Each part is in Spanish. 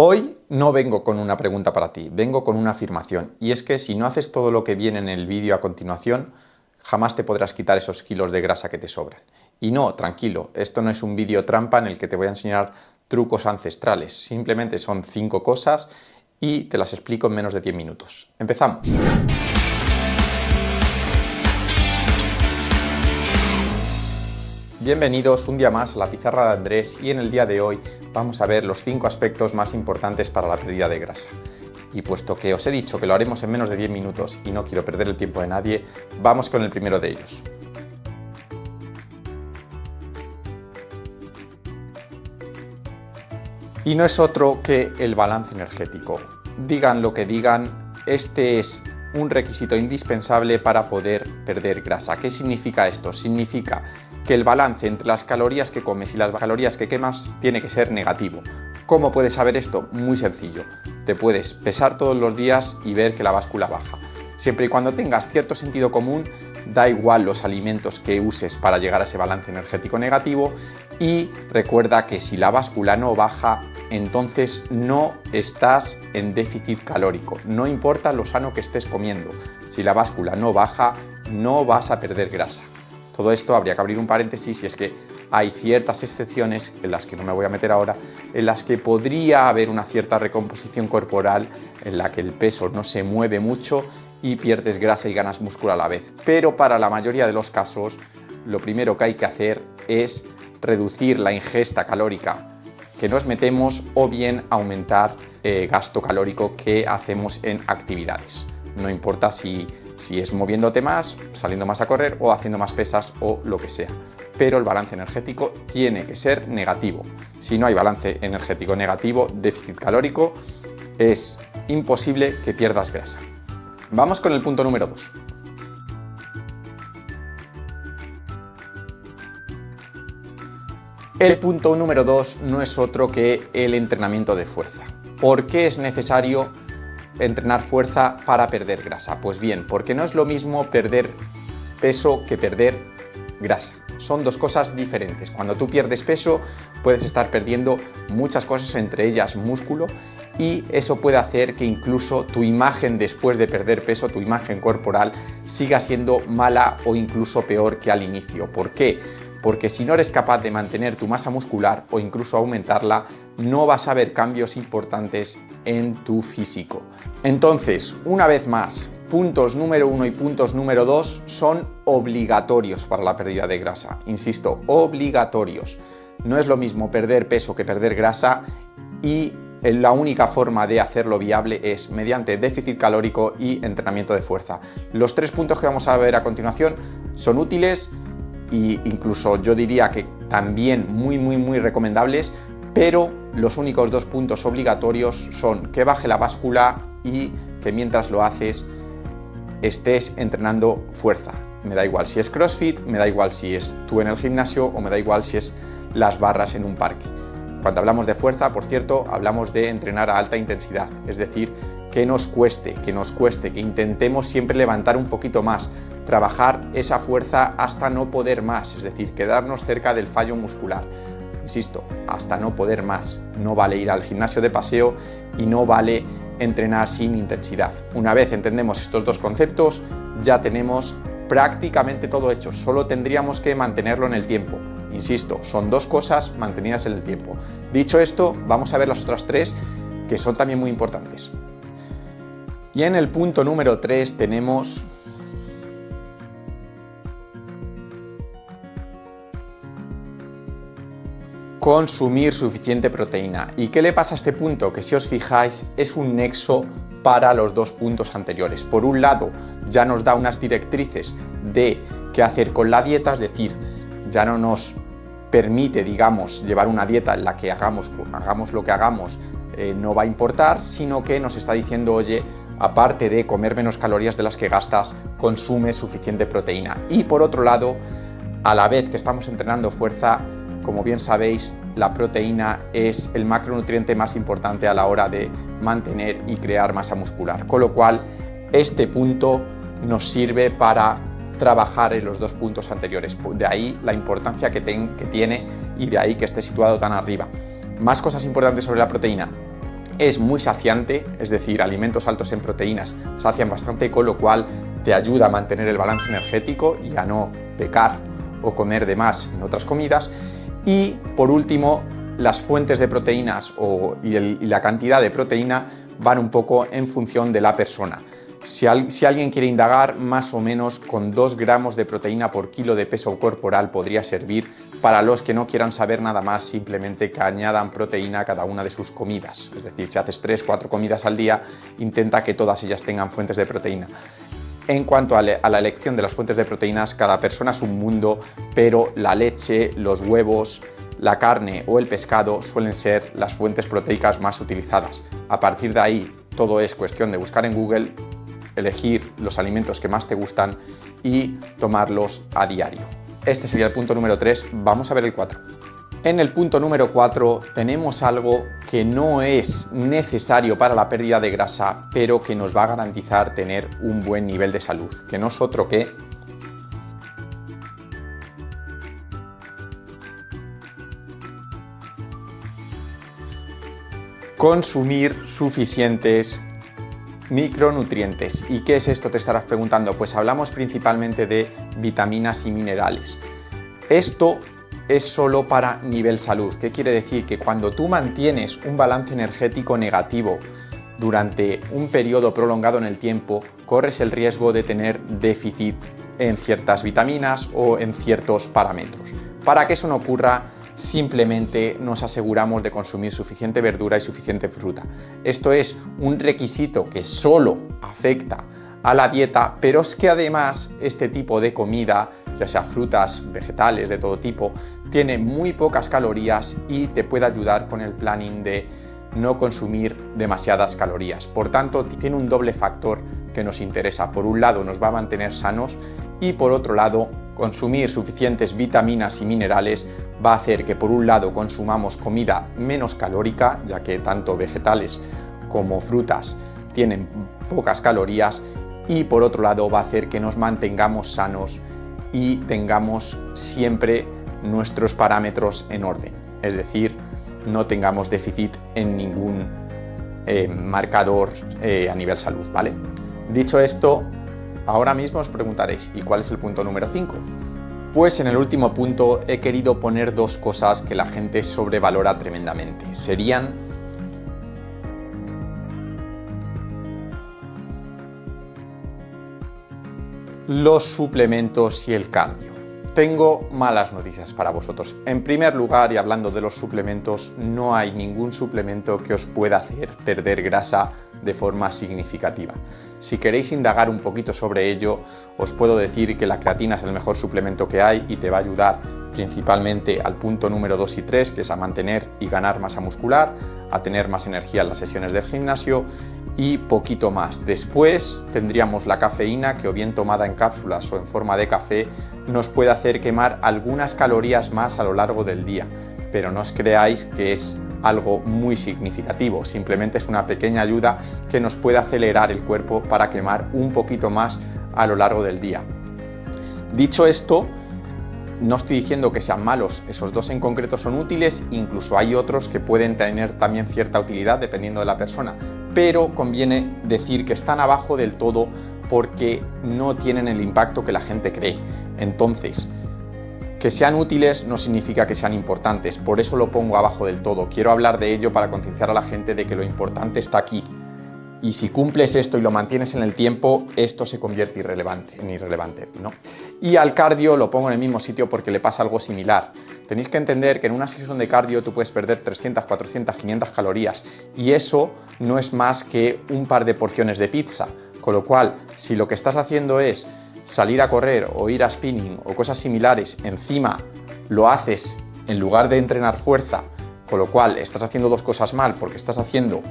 Hoy no vengo con una pregunta para ti, vengo con una afirmación, y es que si no haces todo lo que viene en el vídeo a continuación, jamás te podrás quitar esos kilos de grasa que te sobran. Y no, tranquilo, esto no es un vídeo trampa en el que te voy a enseñar trucos ancestrales, simplemente son 5 cosas y te las explico en menos de 10 minutos. ¡Empezamos! Bienvenidos un día más a la pizarra de Andrés y en el día de hoy vamos a ver los 5 aspectos más importantes para la pérdida de grasa. Y puesto que os he dicho que lo haremos en menos de 10 minutos y no quiero perder el tiempo de nadie, vamos con el primero de ellos. Y no es otro que el balance energético. Digan lo que digan, este es un requisito indispensable para poder perder grasa. ¿Qué significa esto? Significa que el balance entre las calorías que comes y las calorías que quemas tiene que ser negativo. ¿Cómo puedes saber esto? Muy sencillo. Te puedes pesar todos los días y ver que la báscula baja. Siempre y cuando tengas cierto sentido común, da igual los alimentos que uses para llegar a ese balance energético negativo, y recuerda que si la báscula no baja, entonces no estás en déficit calórico. No importa lo sano que estés comiendo, si la báscula no baja, no vas a perder grasa. Todo esto habría que abrir un paréntesis, y es que hay ciertas excepciones, en las que no me voy a meter ahora, en las que podría haber una cierta recomposición corporal en la que el peso no se mueve mucho y pierdes grasa y ganas músculo a la vez. Pero para la mayoría de los casos, lo primero que hay que hacer es reducir la ingesta calórica que nos metemos o bien aumentar gasto calórico que hacemos en actividades. No importa si es moviéndote más, saliendo más a correr o haciendo más pesas o lo que sea. Pero el balance energético tiene que ser negativo. Si no hay balance energético negativo, déficit calórico, es imposible que pierdas grasa. Vamos con el punto número 2. El punto número 2 no es otro que el entrenamiento de fuerza. ¿Por qué es necesario entrenar fuerza para perder grasa? Pues bien, porque no es lo mismo perder peso que perder grasa. Son dos cosas diferentes. Cuando tú pierdes peso, puedes estar perdiendo muchas cosas, entre ellas músculo, y eso puede hacer que incluso tu imagen después de perder peso, tu imagen corporal, siga siendo mala o incluso peor que al inicio. ¿Por qué? Porque si no eres capaz de mantener tu masa muscular o incluso aumentarla, no vas a ver cambios importantes en tu físico. Entonces, una vez más, puntos número 1 y puntos número 2 son obligatorios para la pérdida de grasa. Insisto, obligatorios. No es lo mismo perder peso que perder grasa, y la única forma de hacerlo viable es mediante déficit calórico y entrenamiento de fuerza. Los 3 puntos que vamos a ver a continuación son útiles e incluso yo diría que también muy recomendables, pero los únicos 2 puntos obligatorios son que baje la báscula y que mientras lo haces estés entrenando fuerza. Me da igual si es CrossFit, me da igual si es tú en el gimnasio o me da igual si es las barras en un parque. Cuando hablamos de fuerza, por cierto, hablamos de entrenar a alta intensidad, es decir, que nos cueste, que intentemos siempre levantar un poquito más, trabajar esa fuerza hasta no poder más, es decir, quedarnos cerca del fallo muscular. Insisto, hasta no poder más. No vale ir al gimnasio de paseo y no vale entrenar sin intensidad. Una vez entendemos estos 2 conceptos, ya tenemos prácticamente todo hecho, solo tendríamos que mantenerlo en el tiempo. Insisto, son 2 cosas mantenidas en el tiempo. Dicho esto, vamos a ver las otras 3 que son también muy importantes. Y en el punto número 3 tenemos consumir suficiente proteína. ¿Y qué le pasa a este punto? Que si os fijáis es un nexo para los 2 puntos anteriores. Por un lado, ya nos da unas directrices de qué hacer con la dieta, es decir, ya no nos permite, digamos, llevar una dieta en la que hagamos lo que hagamos, no va a importar, sino que nos está diciendo, oye, aparte de comer menos calorías de las que gastas, consume suficiente proteína. Y por otro lado, a la vez que estamos entrenando fuerza, como bien sabéis, la proteína es el macronutriente más importante a la hora de mantener y crear masa muscular. Con lo cual, este punto nos sirve para trabajar en los 2 puntos anteriores. De ahí la importancia que tiene y de ahí que esté situado tan arriba. Más cosas importantes sobre la proteína. Es muy saciante, es decir, alimentos altos en proteínas sacian bastante, con lo cual te ayuda a mantener el balance energético y a no pecar o comer de más en otras comidas. Y por último, las fuentes de proteínas y la cantidad de proteína van un poco en función de la persona. Si alguien quiere indagar, más o menos con 2 gramos de proteína por kilo de peso corporal podría servir. Para los que no quieran saber nada más, simplemente que añadan proteína a cada una de sus comidas. Es decir, si haces 3-4 comidas al día, intenta que todas ellas tengan fuentes de proteína. En cuanto a la elección de las fuentes de proteínas, cada persona es un mundo, pero la leche, los huevos, la carne o el pescado suelen ser las fuentes proteicas más utilizadas. A partir de ahí, todo es cuestión de buscar en Google, elegir los alimentos que más te gustan y tomarlos a diario. Este sería el punto número 3, vamos a ver el 4. En el punto número 4 tenemos algo que no es necesario para la pérdida de grasa, pero que nos va a garantizar tener un buen nivel de salud, que no es otro que consumir suficientes micronutrientes. ¿Y qué es esto? Te estarás preguntando. Pues hablamos principalmente de vitaminas y minerales. Esto es solo para nivel salud. ¿Qué quiere decir? Que cuando tú mantienes un balance energético negativo durante un periodo prolongado en el tiempo, corres el riesgo de tener déficit en ciertas vitaminas o en ciertos parámetros. Para que eso no ocurra, simplemente nos aseguramos de consumir suficiente verdura y suficiente fruta. Esto es un requisito que solo afecta a la dieta, pero es que además este tipo de comida, ya sea frutas, vegetales de todo tipo, tiene muy pocas calorías y te puede ayudar con el planning de no consumir demasiadas calorías. Por tanto, tiene un doble factor que nos interesa. Por un lado, nos va a mantener sanos y por otro lado, consumir suficientes vitaminas y minerales va a hacer que por un lado consumamos comida menos calórica, ya que tanto vegetales como frutas tienen pocas calorías, y por otro lado va a hacer que nos mantengamos sanos y tengamos siempre nuestros parámetros en orden, es decir, no tengamos déficit en ningún marcador a nivel salud, ¿vale? Dicho esto, ahora mismo os preguntaréis, ¿y cuál es el punto número 5? Pues en el último punto he querido poner 2 cosas que la gente sobrevalora tremendamente. Serían los suplementos y el cardio. Tengo malas noticias para vosotros. En primer lugar, y hablando de los suplementos, no hay ningún suplemento que os pueda hacer perder grasa de forma significativa. Si queréis indagar un poquito sobre ello, os puedo decir que la creatina es el mejor suplemento que hay y te va a ayudar principalmente al punto número 2 y 3, que es a mantener y ganar masa muscular, a tener más energía en las sesiones del gimnasio y poquito más. Después tendríamos la cafeína, que o bien tomada en cápsulas o en forma de café, nos puede hacer quemar algunas calorías más a lo largo del día, pero no os creáis que es algo muy significativo, simplemente es una pequeña ayuda que nos puede acelerar el cuerpo para quemar un poquito más a lo largo del día. Dicho esto, no estoy diciendo que sean malos, esos 2 en concreto son útiles, incluso hay otros que pueden tener también cierta utilidad dependiendo de la persona, pero conviene decir que están abajo del todo porque no tienen el impacto que la gente cree. Entonces, que sean útiles no significa que sean importantes, por eso lo pongo abajo del todo. Quiero hablar de ello para concienciar a la gente de que lo importante está aquí. Y si cumples esto y lo mantienes en el tiempo, esto se convierte en irrelevante, ¿no? Y al cardio lo pongo en el mismo sitio porque le pasa algo similar. Tenéis que entender que en una sesión de cardio tú puedes perder 300, 400, 500 calorías y eso no es más que un par de porciones de pizza. Con lo cual, si lo que estás haciendo es salir a correr o ir a spinning o cosas similares, encima lo haces en lugar de entrenar fuerza, con lo cual estás haciendo 2 cosas mal porque estás haciendo,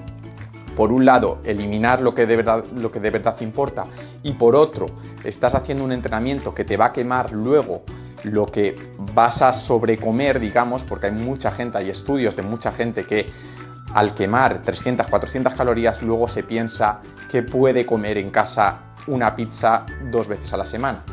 por un lado, eliminar lo que de verdad importa y por otro, estás haciendo un entrenamiento que te va a quemar luego lo que vas a sobrecomer, digamos, porque hay mucha gente, hay estudios de mucha gente que al quemar 300, 400 calorías luego se piensa que puede comer en casa una pizza 2 veces a la semana.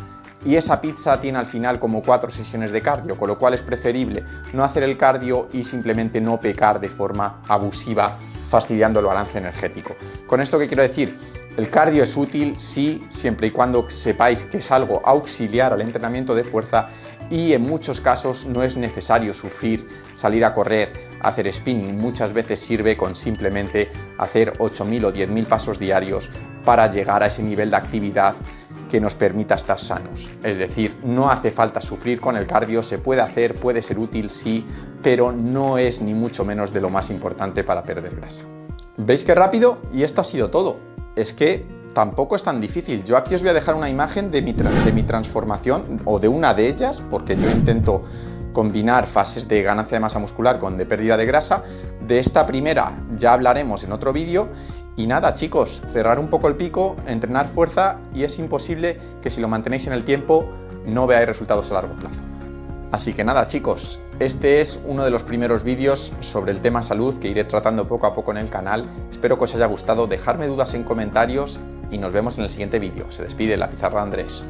Y esa pizza tiene al final como 4 sesiones de cardio, con lo cual es preferible no hacer el cardio y simplemente no pecar de forma abusiva fastidiando el balance energético. ¿Con esto qué quiero decir? El cardio es útil, sí, siempre y cuando sepáis que es algo auxiliar al entrenamiento de fuerza y en muchos casos no es necesario sufrir, salir a correr, hacer spinning. Muchas veces sirve con simplemente hacer 8.000 o 10.000 pasos diarios para llegar a ese nivel de actividad que nos permita estar sanos. Es decir, no hace falta sufrir con el cardio, se puede hacer, puede ser útil, sí, pero no es ni mucho menos de lo más importante para perder grasa. ¿Veis qué rápido? Y esto ha sido todo. Es que tampoco es tan difícil. Yo aquí os voy a dejar una imagen de mi transformación, o de una de ellas, porque yo intento combinar fases de ganancia de masa muscular con de pérdida de grasa. De esta primera ya hablaremos en otro vídeo. Y nada, chicos, cerrar un poco el pico, entrenar fuerza, y es imposible que si lo mantenéis en el tiempo no veáis resultados a largo plazo. Así que nada, chicos, este es uno de los primeros vídeos sobre el tema salud que iré tratando poco a poco en el canal. Espero que os haya gustado, dejadme dudas en comentarios y nos vemos en el siguiente vídeo. Se despide la Pizarra Andrés.